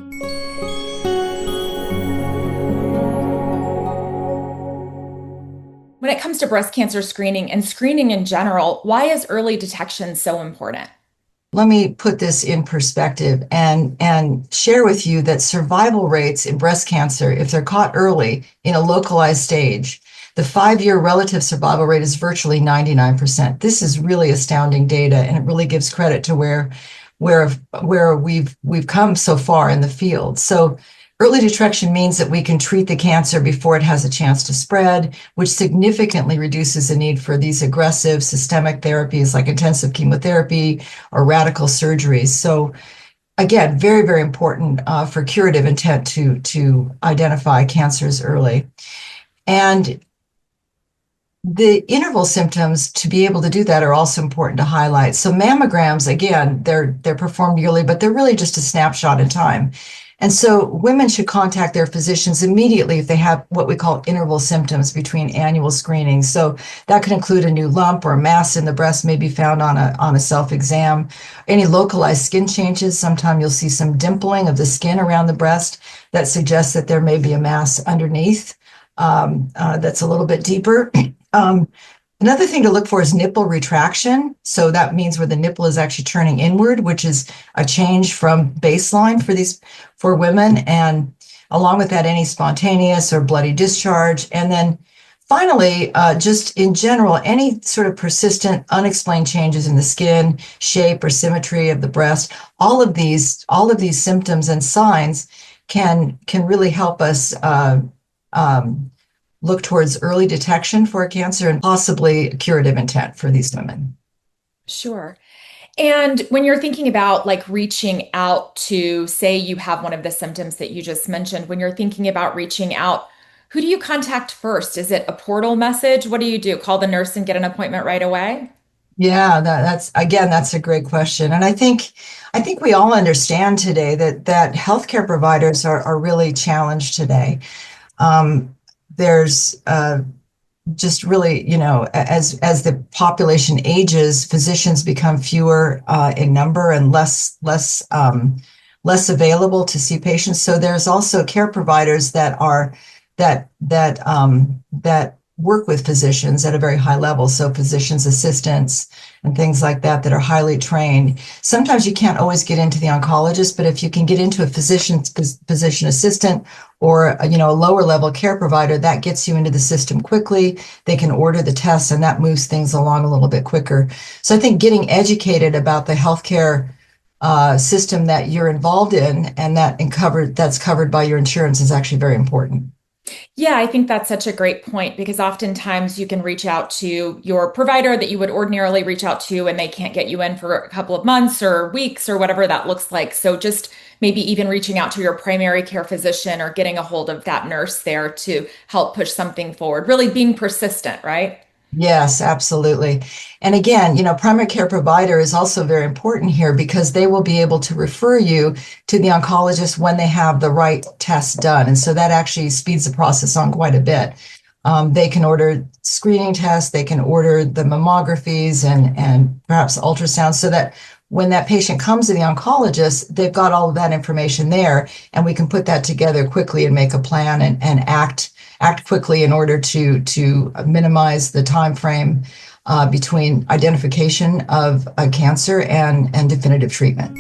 When it comes to breast cancer screening and screening in general, why is early detection so important? Let me put this in perspective and share with you that survival rates in breast cancer, if they're caught early in a localized stage, the 5-year relative survival rate is virtually 99%. This is really astounding data, and it really gives credit to where where we've come so far in the field. So early detection means that we can treat the cancer before it has a chance to spread, which significantly reduces the need for these aggressive systemic therapies like intensive chemotherapy or radical surgeries. So again, very, very important for curative intent to identify cancers early. And the interval symptoms to be able to do that are also important to highlight. So mammograms, again, they're performed yearly, but they're really just a snapshot in time. And so women should contact their physicians immediately if they have what we call interval symptoms between annual screenings. So that could include a new lump or a mass in the breast may be found on a self-exam. Any localized skin changes, sometimes you'll see some dimpling of the skin around the breast that suggests that there may be a mass underneath that's a little bit deeper. Another thing to look for is nipple retraction. So that means where the nipple is actually turning inward, which is a change from baseline for women. And along with that, any spontaneous or bloody discharge. And then finally, just in general, any sort of persistent, unexplained changes in the skin, shape, or symmetry of the breast. All of these symptoms and signs can really help us look towards early detection for a cancer and possibly curative intent for these women. Sure. And when you're thinking about like reaching out to, say, you have one of the symptoms that you just mentioned, when you're thinking about reaching out, who do you contact first? Is it a portal message? What do you do? Call the nurse and get an appointment right away? Yeah, that's a great question. And I think we all understand today that healthcare providers are really challenged today. Um, there's just really, as the population ages, physicians become fewer in number and less available to see patients. So there's also care providers that work with physicians at a very high level. So physicians assistants and things like that are highly trained. Sometimes you can't always get into the oncologist, but if you can get into a physician assistant or a lower level care provider, that gets you into the system quickly. They can order the tests, and that moves things along a little bit quicker. So I think getting educated about the healthcare system that you're involved in and that's covered by your insurance is actually very important. Yeah, I think that's such a great point because oftentimes you can reach out to your provider that you would ordinarily reach out to, and they can't get you in for a couple of months or weeks or whatever that looks like. So just maybe even reaching out to your primary care physician or getting a hold of that nurse there to help push something forward, really being persistent, right? Yes, absolutely. And again, primary care provider is also very important here because they will be able to refer you to the oncologist when they have the right tests done. And so that actually speeds the process on quite a bit. They can order screening tests, they can order the mammographies and perhaps ultrasounds so that when that patient comes to the oncologist, they've got all of that information there, and we can put that together quickly and make a plan and act quickly in order to minimize the time frame between identification of a cancer and definitive treatment.